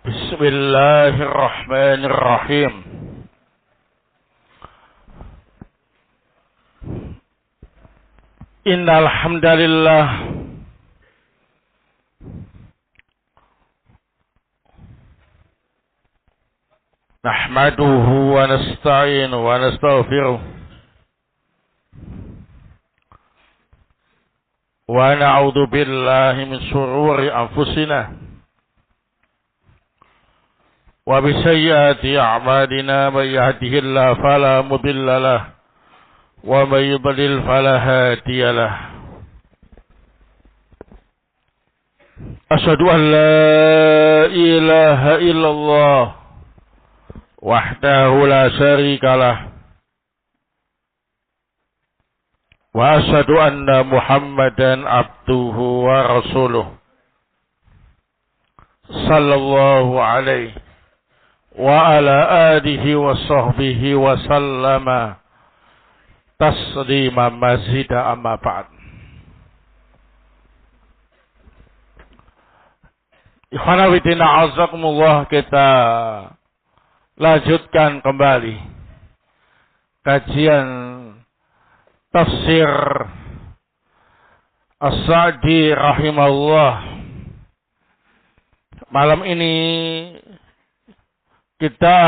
Bismillahirrahmanirrahim. Innal hamdalillah nahmaduhu wa nasta'inuhu wa nastaghfiruh wa na'udzu billahi min shururi anfusina wa bi sayyiati a'malina may yahdihillahu fala mudilla lahu wa may yudlil fala hadiya lahu. Asyhadu an la ilaha illallah wahdahu la syarika lah wa asyhadu anna Muhammadan abduhu wa rasuluh sallallahu alaihi wa ala alihi wa sahbihi wa sallama taslima mazida amma ba'd. Ikhwana fillah azakumullah, kita lanjutkan kembali kajian tafsir As-Sa'di rahimahullah. Malam ini kita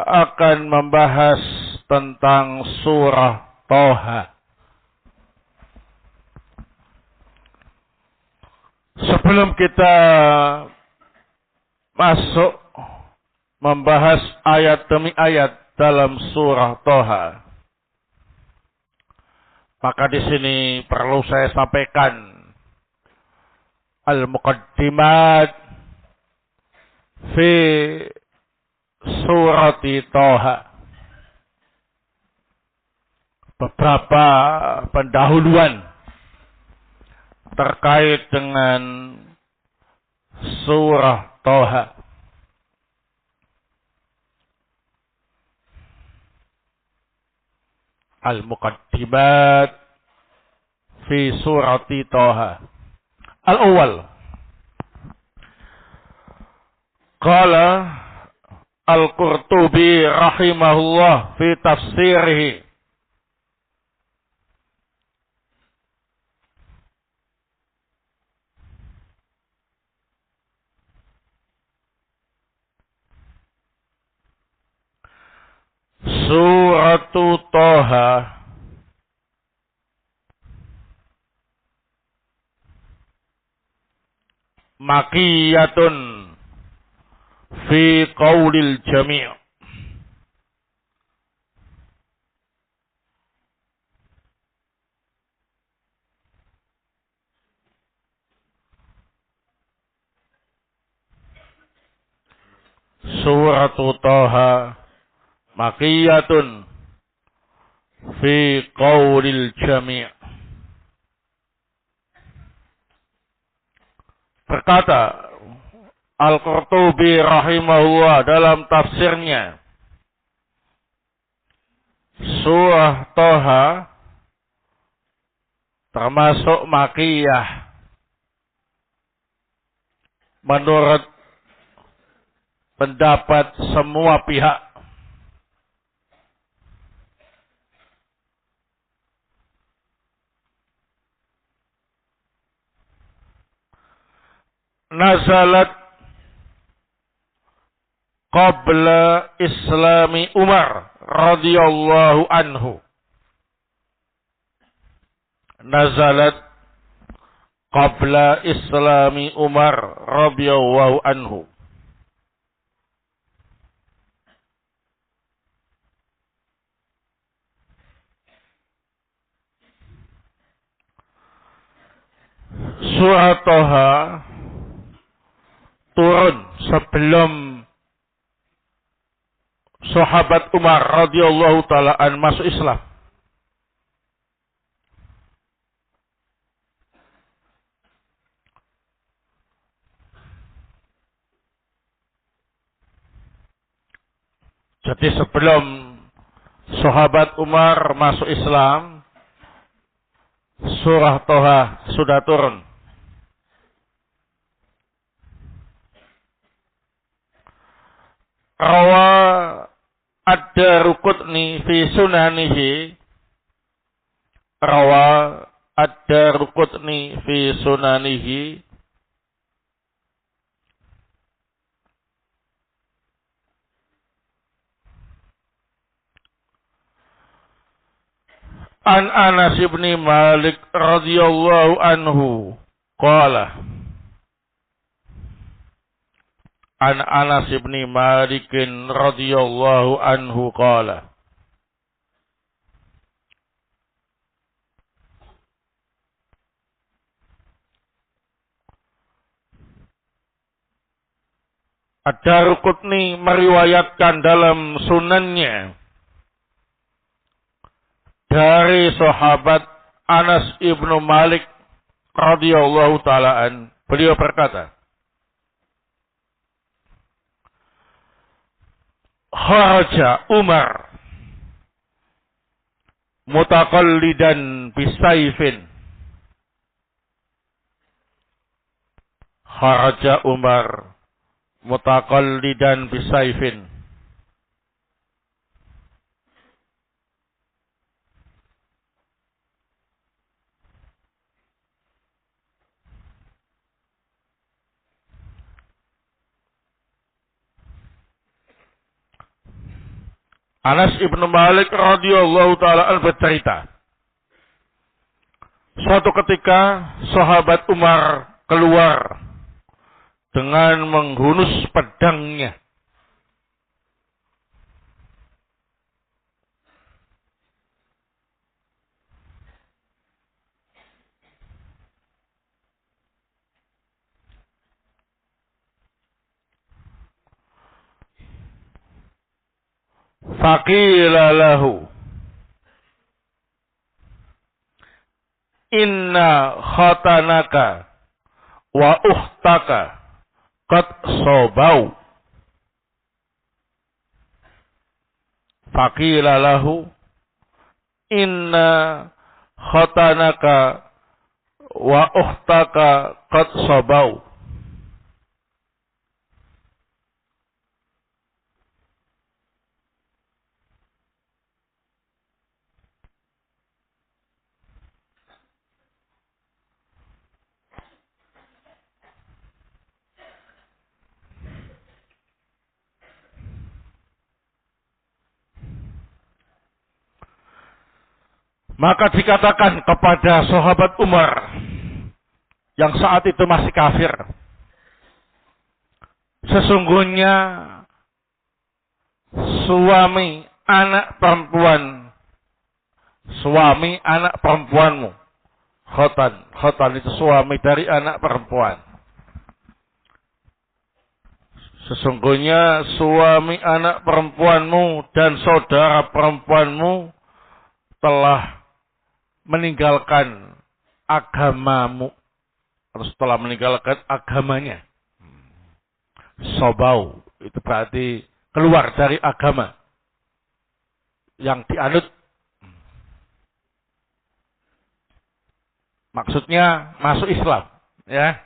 akan membahas tentang surah Toha. Sebelum kita masuk membahas ayat demi ayat dalam surah Toha, maka di sini perlu saya sampaikan al-muqaddimat fi surati Toha, beberapa pendahuluan terkait dengan surah Toha. Al-muqaddimat fi surati Toha. Al-awwal, qala Al-Qurtubi rahimahullah fi tafsirihi, suratu Toha makiyatun fi qaulil jami'. Suratu Toha makiyatun fi qaulil jami'. Berkata Al-Qurtubi rahimahullah dalam tafsirnya, surah Toha termasuk makiyah menurut pendapat semua pihak. Nazalat qabla islami Umar radhiyallahu anhu. Nazalat qabla islami Umar radhiyallahu anhu. Surah Toha turun sebelum sahabat Umar radhiyallahu taala an masuk Islam. Jadi sebelum sahabat Umar masuk Islam, surah Toha sudah turun. Rawa Ad-Daraqutni fi sunanihi. Rawa Ad-Daraqutni fi sunanihi. An Anas ibn Malik radhiyallahu anhu qala. An Anas ibn Malik radhiyallahu anhu qala. Ad-Daraqutni meriwayatkan dalam sunannya dari sahabat Anas ibnu Malik radhiyallahu taalaan, beliau berkata, kharaja Umar mutaqallidan bisayfin. Kharaja Umar mutaqallidan bisayfin. Anas ibnu Malik radhiyallahu taala bercerita, suatu ketika sahabat Umar keluar dengan menghunus pedangnya. Faqila lahu inna khatanaka wa ukhtaka qad sobau. Faqila lahu inna khatanaka wa ukhtaka qad sobau. Maka dikatakan kepada sahabat Umar yang saat itu masih kafir, sesungguhnya suami anak perempuanmu, khotan itu suami dari anak perempuan. Sesungguhnya suami anak perempuanmu dan saudara perempuanmu telah meninggalkan agamamu, atau setelah meninggalkan agamanya. Sobau itu berarti keluar dari agama yang dianut. Maksudnya masuk Islam, ya.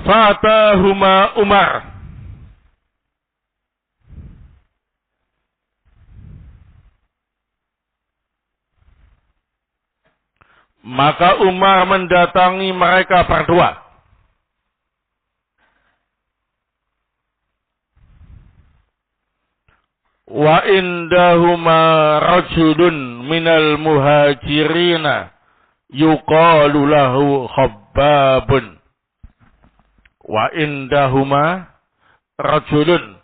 Fatahuma Umar. Maka Umar mendatangi mereka berdua. Wa indahuma rajulun minal muhajirina yuqalu lahu Khabbabun. Wa indahuma rajulun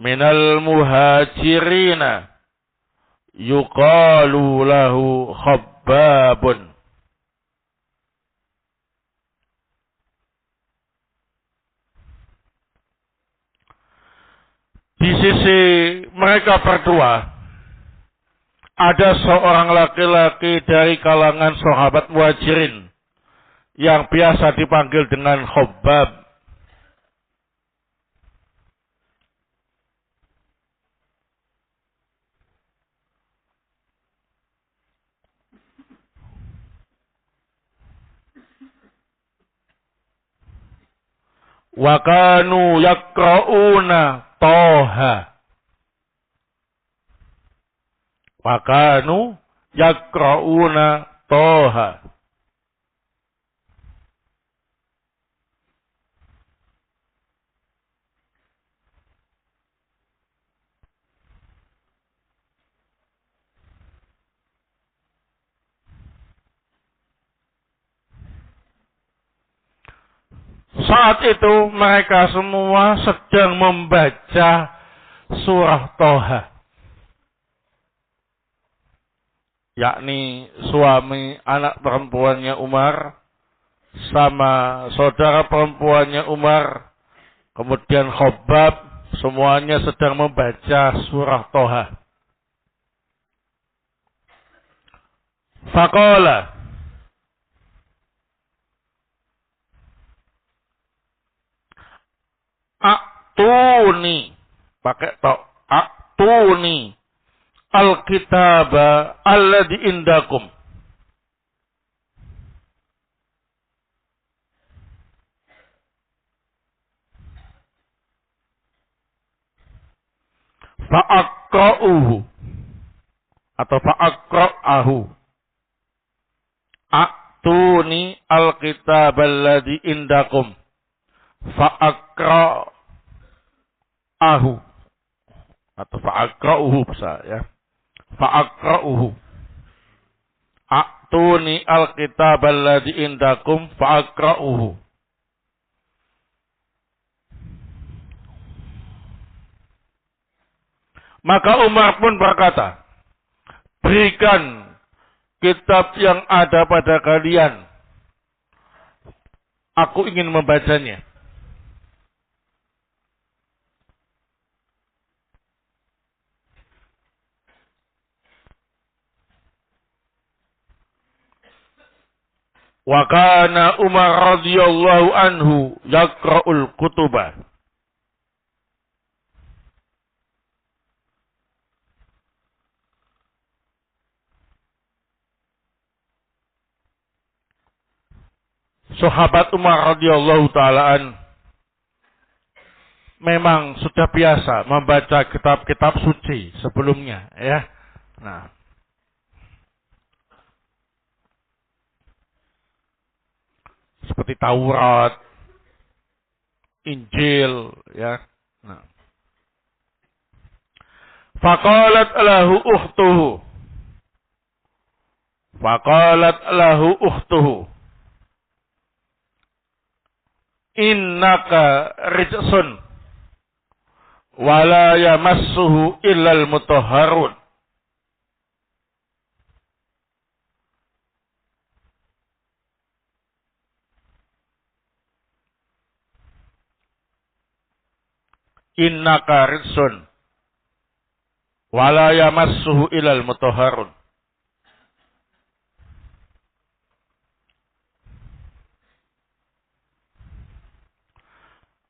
minal muhajirina yuqalu lahu Khabbabun. Di sisi mereka berdua ada seorang laki-laki dari kalangan sahabat Muhajirin yang biasa dipanggil dengan Khabbab. Wa kanu yaqra'una Toha. Wa kanu yaqra'una Toha. Saat itu mereka semua sedang membaca surah Toha. Yakni suami anak perempuannya Umar sama saudara perempuannya Umar, kemudian Khabbab, semuanya sedang membaca surah Toha. Faqala, Aktuni, pakai to, aktuni al-kitaba alladhi indakum. Fa'akra'uhu atau fa'akra'ahu. Aktuni al-kitaba alladhi indakum. Fa'akra'ahu atau fa'akra'uhu bisa ya. Fa'akra'uhu. Aktuni al-kitab alladhi indakum fa'akra'uhu. Maka Umar pun berkata, berikan kitab yang ada pada kalian. Aku ingin membacanya. Wa kana Umar radhiyallahu anhu yaqra'ul kutubah. Sahabat Umar radhiyallahu taalaan memang sudah biasa membaca kitab-kitab suci sebelumnya ya. Nah, seperti Taurat, Injil, ya. Nah. Faqalat lahu ukhtuhu. Innaka rijsun wa la yamassuhu illal mutahharun. Innaka rijsun wa la yamassuhu illal mutahharun.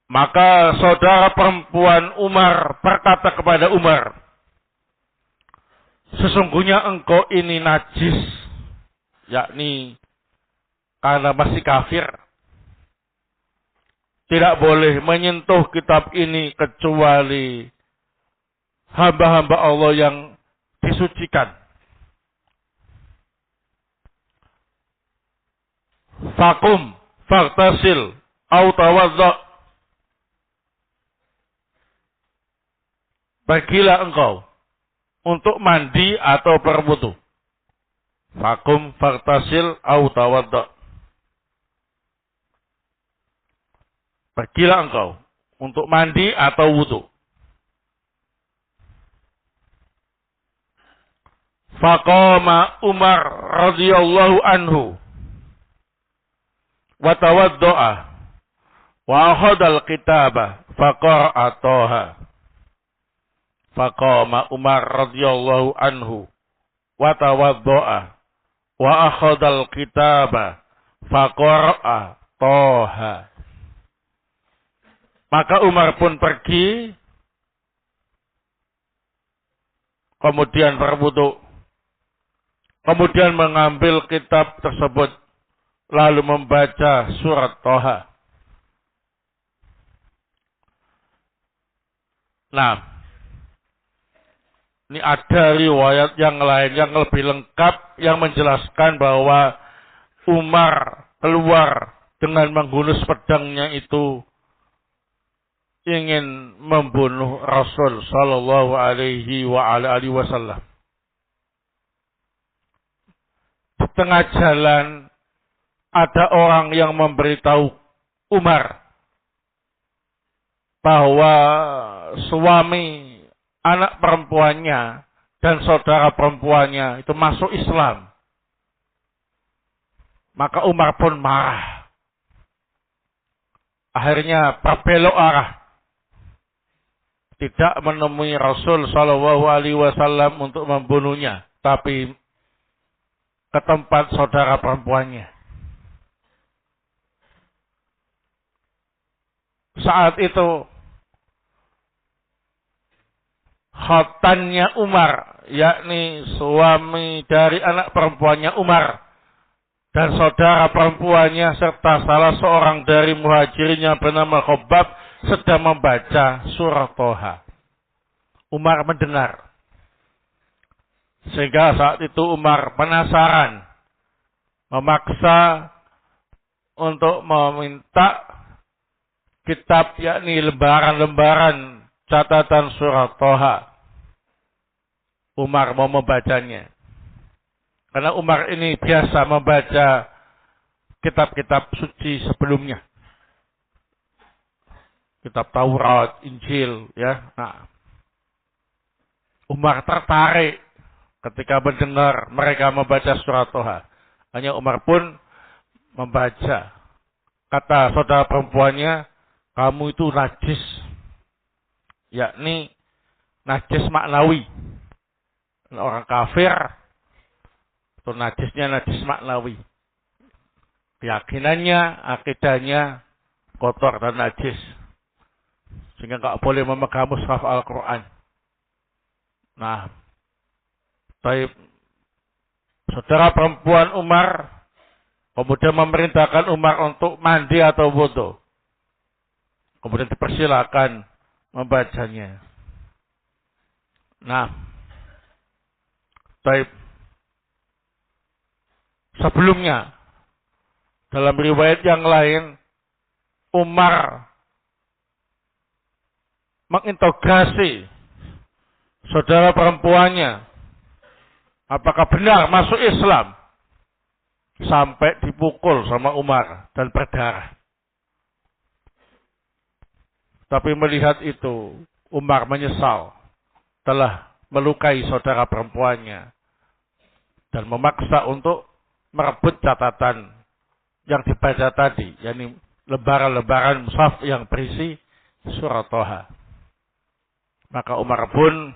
Maka saudara perempuan Umar berkata kepada Umar, sesungguhnya engkau ini najis, yakni karena masih kafir. Tidak boleh menyentuh kitab ini kecuali hamba-hamba Allah yang disucikan. Fakum, faghtasil, au tawadda. Pergilah engkau untuk mandi atau berwudu. Fakum faghtasil au tawadda. Pergilah engkau untuk mandi atau wudu. Faqama Umar radhiyallahu anhu wa tawadda'a wa akhadha al-kitaba faqara'a Toha. Faqama Umar radhiyallahu anhu wa tawadda'a wa akhadha al-kitaba faqara'a Toha. Maka Umar pun pergi, kemudian berwudu, kemudian mengambil kitab tersebut, lalu membaca surat Toha. Nah, ini ada riwayat yang lain yang lebih lengkap yang menjelaskan bahwa Umar keluar dengan menghunus pedangnya itu ingin membunuh Rasul sallallahu alaihi wasallam. Di tengah jalan ada orang yang memberitahu Umar bahwa suami anak perempuannya dan saudara perempuannya itu masuk Islam. Maka Umar pun marah. Akhirnya berbelok arah. Tidak menemui Rasul sallallahu alaihi wasallam untuk membunuhnya, tapi ke tempat saudara perempuannya. Saat itu khatannya Umar, yakni suami dari anak perempuannya Umar dan saudara perempuannya serta salah seorang dari muhajirin yang bernama Khabbab sedang membaca surah Thaha. Umar mendengar. Sehingga saat itu Umar penasaran, memaksa untuk meminta kitab, yakni lembaran-lembaran catatan surah Thaha. Umar mau membacanya. Karena Umar ini biasa membaca kitab-kitab suci sebelumnya. Kitab Taurat, Injil, ya. Nah, Umar tertarik ketika mendengar mereka membaca surah Thaha. Hanya Umar pun membaca. Kata saudara perempuannya, kamu itu najis. Yakni najis maknawi. Orang kafir, itu najisnya najis maknawi. Keyakinannya, akidahnya kotor dan najis. Sehingga nggak boleh memegang mushaf Al-Quran. Nah, baik, saudara perempuan Umar kemudian memerintahkan Umar untuk mandi atau wudu. Kemudian dipersilakan membacanya. Nah, baik, sebelumnya dalam riwayat yang lain Umar menginterogasi saudara perempuannya apakah benar masuk Islam, sampai dipukul sama Umar dan berdarah. Tapi melihat itu Umar menyesal telah melukai saudara perempuannya dan memaksa untuk merebut catatan yang dibaca tadi, yakni lembaran-lembaran mushaf yang berisi surah Thaha. Maka Umar pun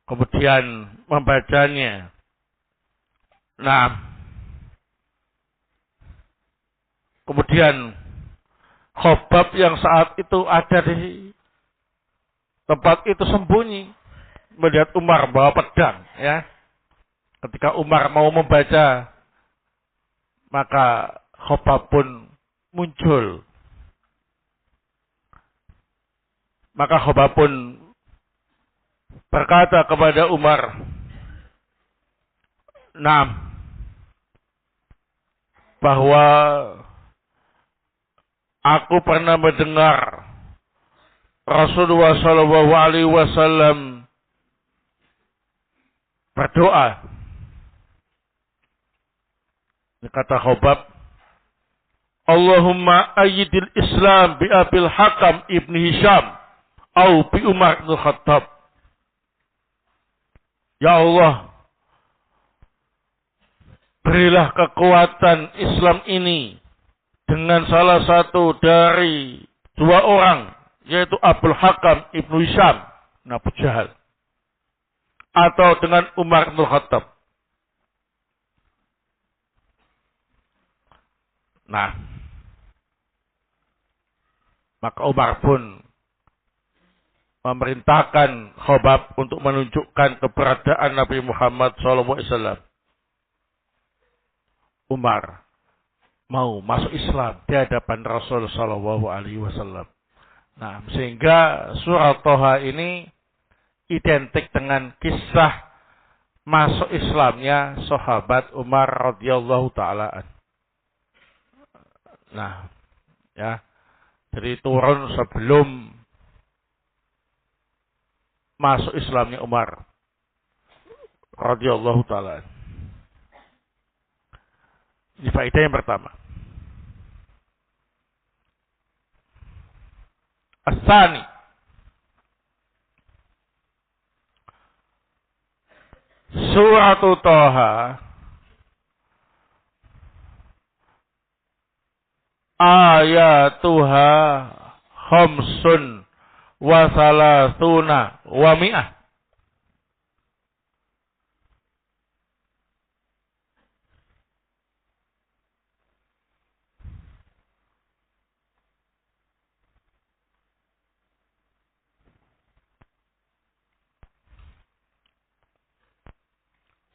kemudian membacanya. Nah, kemudian Khabbab yang saat itu ada di tempat itu sembunyi, melihat Umar bawa pedang, ya. Ketika Umar mau membaca, maka Khabbab pun muncul. Maka Khabbab pun berkata kepada Umar, "Nah, bahwa aku pernah mendengar Rasulullah Shallallahu Alaihi Wasallam berdoa." Kata Khabbab, "Allahumma ayyidil Islam bi Abil Hakam ibn Hisham atau bi Umar bin Khattab." Ya Allah, berilah kekuatan Islam ini dengan salah satu dari dua orang, yaitu Abul Hakam ibn Hisham, Abu Jahal, atau dengan Umar bin Khattab. Nah, maka Umar pun memerintahkan Khabbab untuk menunjukkan keberadaan Nabi Muhammad SAW. Umar mau masuk Islam di hadapan Rasul SAW. Nah, sehingga surat Toha ini identik dengan kisah masuk Islamnya sahabat Umar radhiyallahu taala. Nah, ya. Jadi turun sebelum masuk Islamnya Umar radhiyallahu taala. Ini faedah yang pertama. As-sani, Surat Toha ayatuha khamsun wa salasuna wa mi'ah.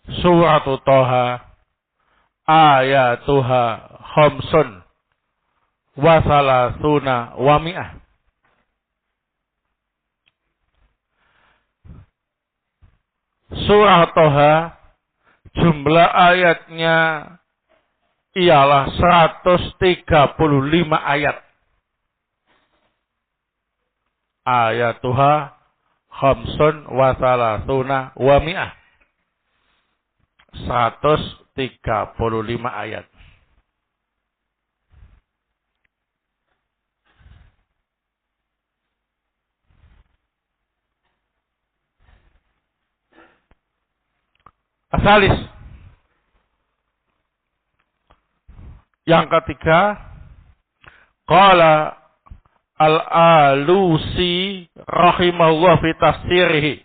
Surat Toha ayatuha khamsun wa salasuna wa mi'ah. Surah Toha jumlah ayatnya ialah 135 ayat. Ayatuha khamsun wa salasuna wa mi'ah. 135 ayat. Asalis. Yang ketiga, qala Al-Alusi rahimahullah fi tafsirihi.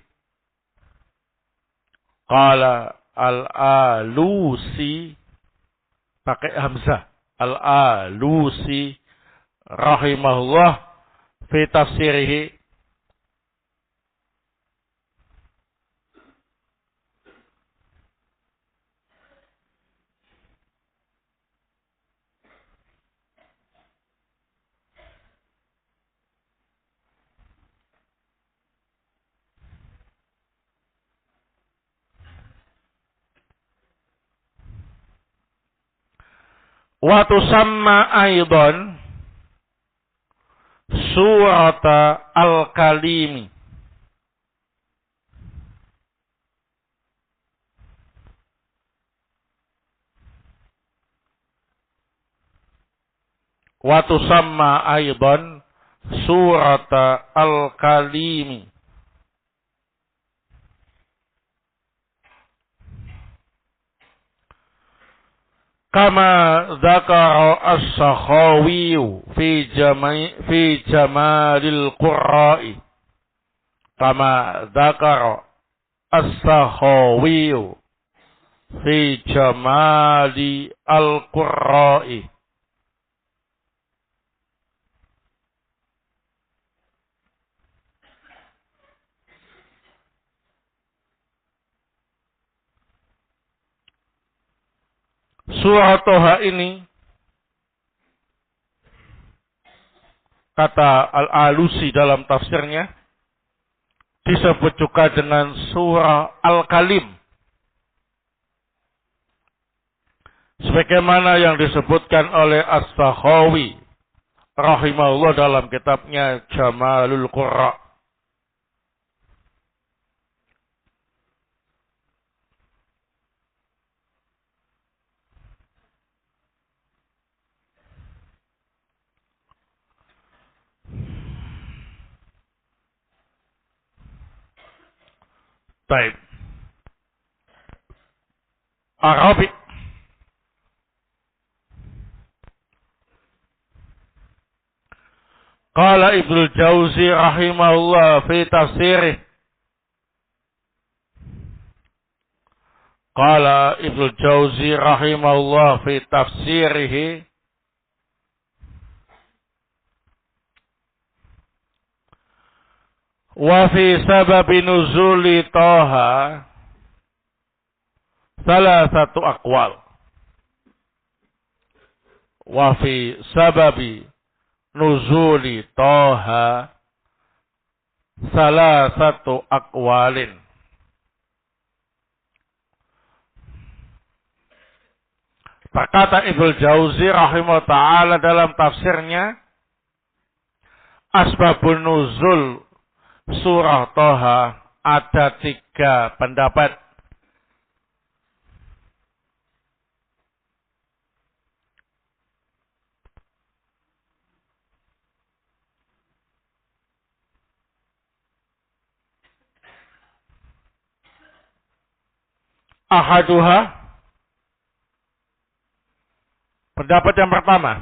Qala Al-Alusi pakai hamzah. Al-Alusi rahimahullah fi tafsirihi. Wa tusamma aidan surat Al-Kalimi. Wa tusamma aidan surat Al-Kalimi. Kama dzakara as-Sakhawi fi Jamalil Qurra'i. Kama dzakara as-Sakhawi fi Jamali al-Qurra'i. Surah Toha ini, kata Al-Alusi dalam tafsirnya, disebut juga dengan surah Al-Kalim. Sebagaimana yang disebutkan oleh As-Sakhawi rahimahullah dalam kitabnya Jamalul Qurra. Baik. Arabi. Qala Ibnu Jauzi rahimahullah fi tafsirih. Qala Ibnu Jauzi rahimahullah fi tafsirih. Wa fi sababi nuzuli Toha salah satu aqwal. Wa fi sababi nuzuli Toha salah satu aqwalin. Berkata Ibnu Jauzi rahimahullah ta'ala dalam tafsirnya, asbabun nuzul surah Toha ada 3 pendapat. Ahaduha, pendapat yang pertama,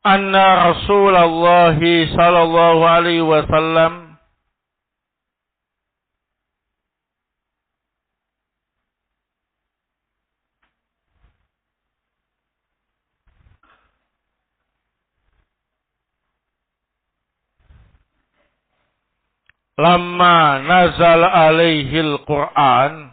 anna Rasulullah sallallahu alaihi wasallam lamma nazal alaihil Qur'an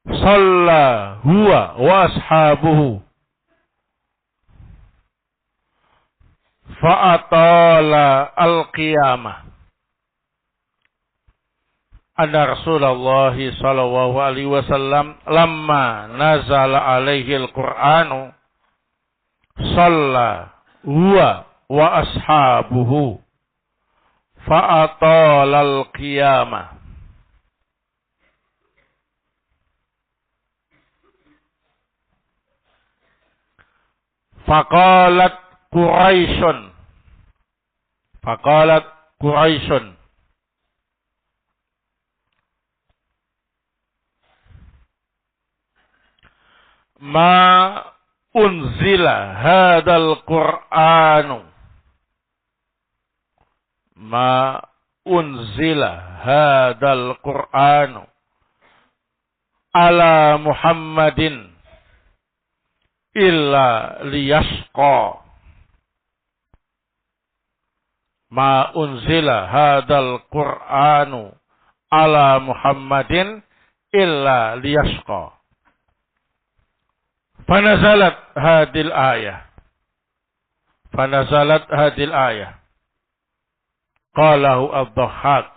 shalla huwa wa ashabuhu fa'atala al-qiyamah. Anna Rasulullah sallallahu alaihi wasallam lamma nazala alaihi al-Qur'anu shalla huwa wa ashabuhu fa'atala al-qiyamah. Faqalat Quraisyun ma unzila hadal Qur'anu ala Muhammadin illa liyashqa. Ma unzila hadal Qur'anu ala Muhammadin illa liyashqa. Fanazalat hadil ayah. Qalahu ad-Dhahhak.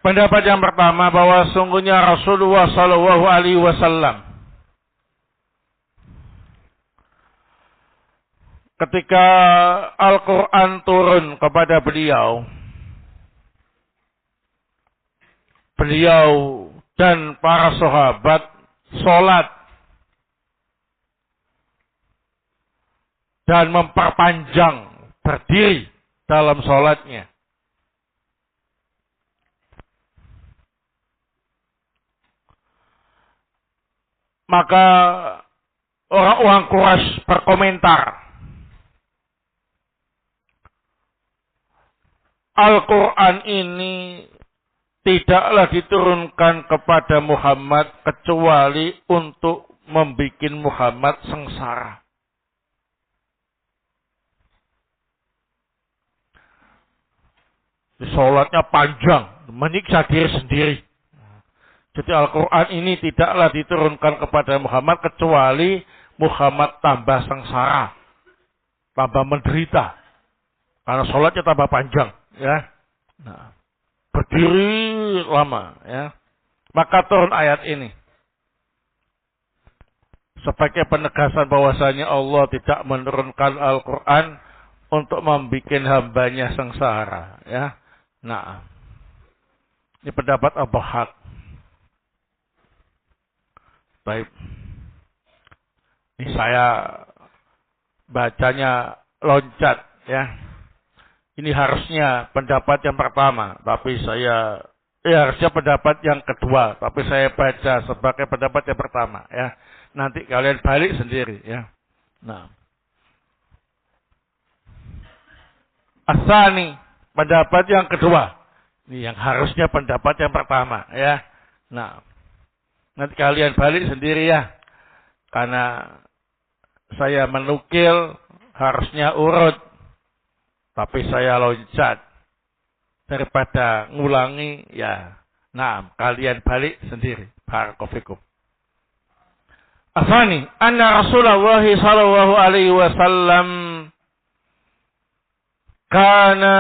Pendapat yang pertama bahwa sungguhnya Rasulullah sallallahu alaihi wasallam ketika Al-Qur'an turun kepada beliau dan para sahabat salat dan memperpanjang berdiri dalam salatnya. Maka orang-orang Quraisy berkomentar, Al-Quran ini tidaklah diturunkan kepada Muhammad kecuali untuk membuat Muhammad sengsara. Salatnya panjang, menyiksa diri sendiri. Jadi Al-Quran ini tidaklah diturunkan kepada Muhammad kecuali Muhammad tambah sengsara. tambah menderita karena sholatnya tambah panjang, ya. Nah, berdiri lama, ya. Maka turun ayat ini sebagai penegasan bahwasanya Allah tidak menurunkan Al-Quran untuk membuat hambanya sengsara, ya. Nah, ini pendapat Abu Haq. Baik. Ini saya bacanya loncat, ya. Ini harusnya pendapat yang pertama, tapi harusnya pendapat yang kedua, tapi saya baca sebagai pendapat yang pertama, ya. Nanti kalian balik sendiri, ya. Nah, asani, pendapat yang kedua. Ini yang harusnya pendapat yang pertama, ya. Nah, nanti kalian balik sendiri, ya. Karena saya menukil harusnya urut, tapi saya loncat daripada ngulangi, ya. Nah, kalian balik sendiri. Barakallahu fikum. Asani, anna Rasulullah sallallahu alaihi wasallam kana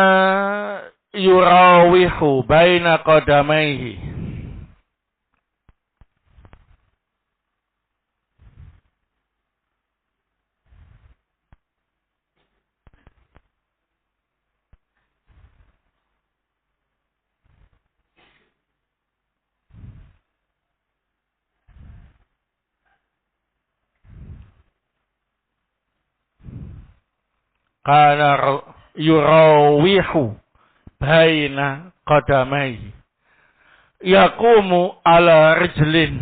yurawihu baina qadamaihi. Kana yurawihu baina qadamaihi. Yaqumu ala rijlin.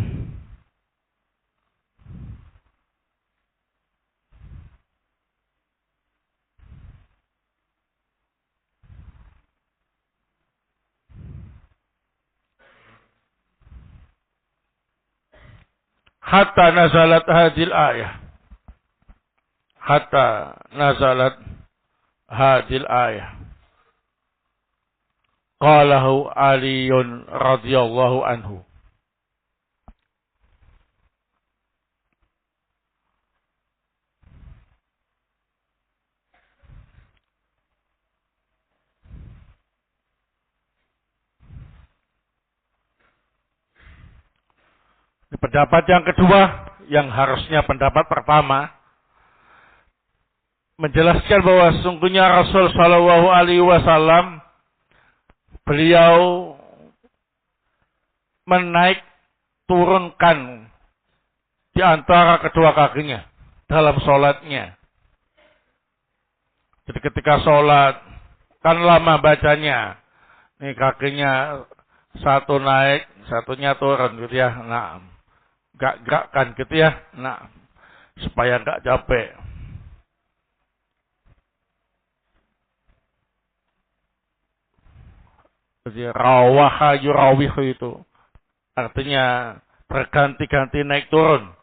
Hatta nazalat hadil ayah. Hatta nazalat hadil ayah. Qalahu Aliyun radhiyallahu anhu. Pendapat yang kedua, yang harusnya pendapat pertama, menjelaskan bahwa sungguhnya Rasul Shallallahu Alaihi Wasallam beliau menaik turunkan di antara kedua kakinya dalam sholatnya. Jadi ketika sholat kan lama bacanya, nih kakinya satu naik, satunya turun gitu ya. Nah, gerak-gerakkan gitu ya. Nah, supaya enggak capek. Jadi rawaha yurawihu itu artinya berganti-ganti naik turun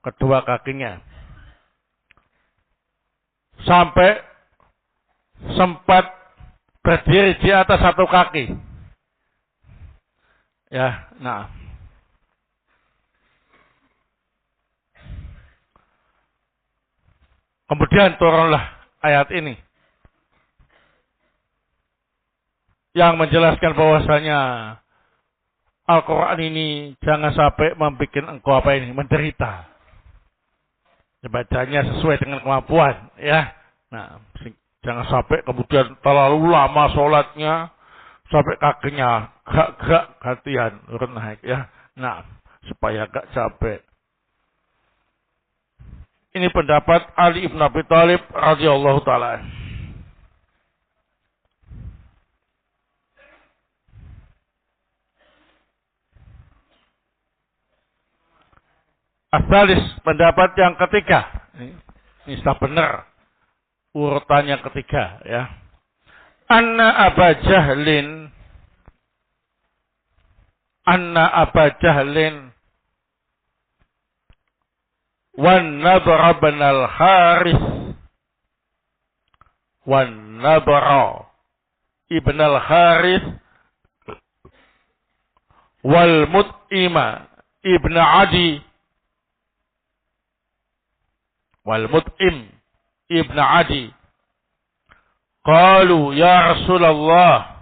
kedua kakinya. Sampai sempat berdiri di atas satu kaki. Ya, nah. Kemudian turunlah ayat ini yang menjelaskan bahwasanya Al-Quran ini jangan sampai membuat engkau menderita. Bacanya sesuai dengan kemampuan, ya. Nah, jangan sampai kemudian terlalu lama sholatnya sampai kakinya gerak-gerak gantian turun naik, ya. Nah, supaya gak capek. Ini pendapat Ali ibn Abi Thalib radhiyallahu taala. Asalis, pendapat yang ketiga. Ini sudah benar urutan yang ketiga, ya. Anna Aba Jahlin wan Nabra bin al-Harith wan Nabra ibn al-Harith wal Mut'ima ibn Adi wal Mut'im ibn Adi. Qalu ya Rasulullah,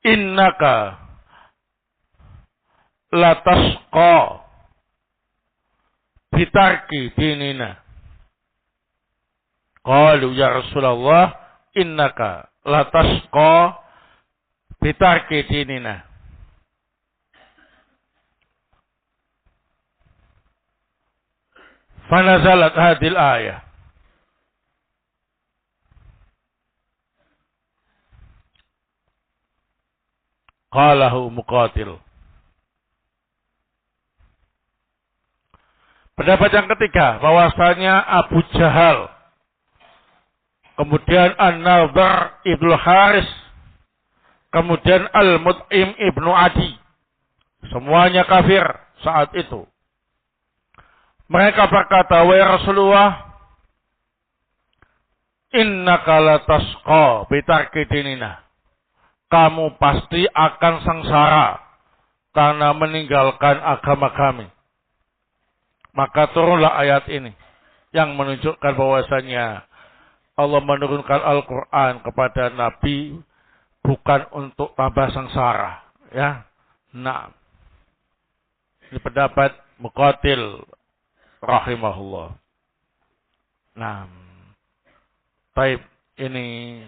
innaka latasqa bitarki dinina. Qalu ya Rasulullah, innaka latasqa bitarki dinina. Fanazalat hadil ayah. Qalahu Muqatil. Pendapat yang ketiga, bahwasanya Abu Jahal, kemudian An-Nadhr ibnu Haris, kemudian Al-Mut'im ibnu Adi, semuanya kafir saat itu. Mereka berkata, wahai Rasulullah, innaka latasqa bitarki dinina. Kamu pasti akan sengsara karena meninggalkan agama kami. Maka turunlah ayat ini yang menunjukkan bahwasanya Allah menurunkan Al-Quran kepada Nabi bukan untuk tambah sengsara. Ya, nah, ini pendapat Muqatil rahimahullah. Nah, baik, ini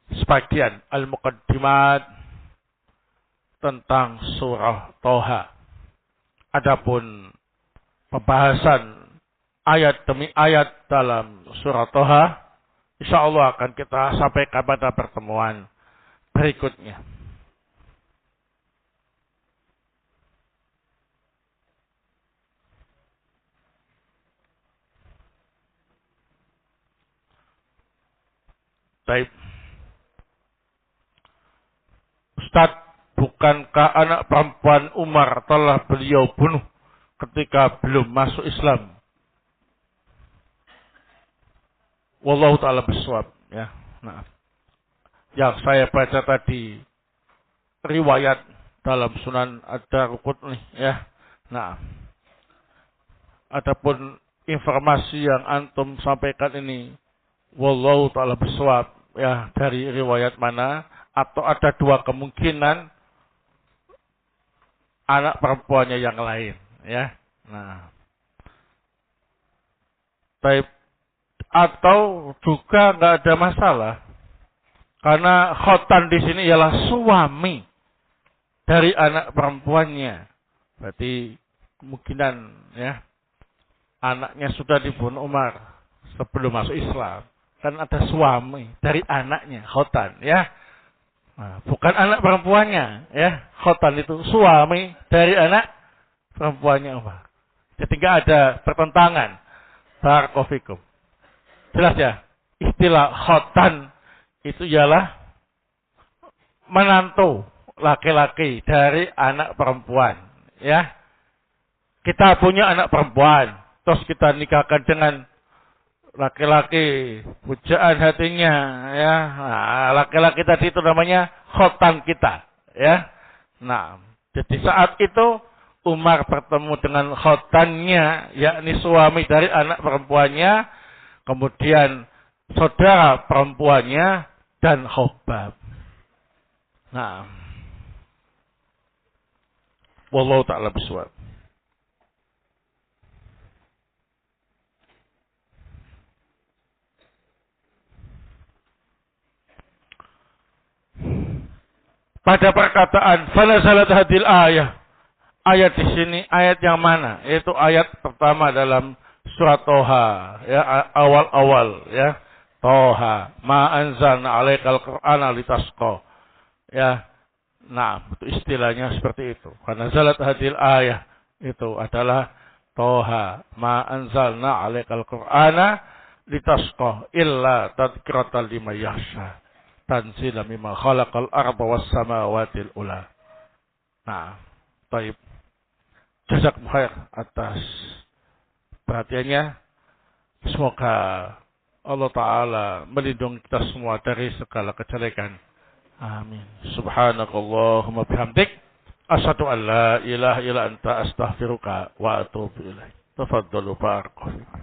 sebagian al-muqaddimat tentang surah Toha. Adapun pembahasan ayat demi ayat dalam surah Toha, insyaallah akan kita sampaikan pada pertemuan berikutnya. Baik. Ustaz, bukankah anak perempuan Umar telah beliau bunuh ketika belum masuk Islam? Wallahu ta'ala bisawab. Ya, nah, yang saya baca tadi riwayat dalam Sunan Ad-Darqutni, ya. Nah, adapun informasi yang antum sampaikan ini, wallahu ta'ala bisawab, ya, dari riwayat mana? Atau ada dua kemungkinan anak perempuannya yang lain, ya. Nah, type atau juga nggak ada masalah karena khotan di sini ialah suami dari anak perempuannya. Berarti kemungkinan, ya, anaknya sudah dibunuh Umar sebelum masuk Islam. Kan ada suami dari anaknya, khotan, ya. Nah, bukan anak perempuannya, ya. Khotan itu suami dari anak perempuannya Umar. Jadi nggak ada pertentangan. Barakofikum. Jelas ya? Istilah khotan itu ialah menantu laki-laki dari anak perempuan, ya. Kita punya anak perempuan, terus kita nikahkan dengan laki-laki pujaan hatinya, ya. Nah, laki-laki tadi itu namanya khotan kita, ya. Nah, jadi saat itu Umar bertemu dengan khotannya, yakni suami dari anak perempuannya, kemudian saudara perempuannya dan Khabbab. Nah, wallahu ta'ala bisawab. Pada perkataan fanazalat hadil ayah, ayat di sini ayat yang mana? Yaitu ayat pertama dalam surat Toha, ya, awal-awal, ya. Toha, ma anzalna 'alaikal qur'ana litasqa. Ya. Nah, itu istilahnya seperti itu. Fanazalat hadil ayah itu adalah Toha, ma anzalna 'alaikal qur'ana litasqa illa tadhkiratan liman yakhsha. Tanzila mimma khalaqal arda was samawatil ula. Nah, baik. Jazakumullah khair atas perhatiannya. Semoga Allah Ta'ala melindungi kita semua dari segala kejelekan. Amin. Subhanakallahumma bihamdik. Asyhadu an la ilaha illa anta astaghfiruka wa atubu ilaik. Tafaddalu barakallahu.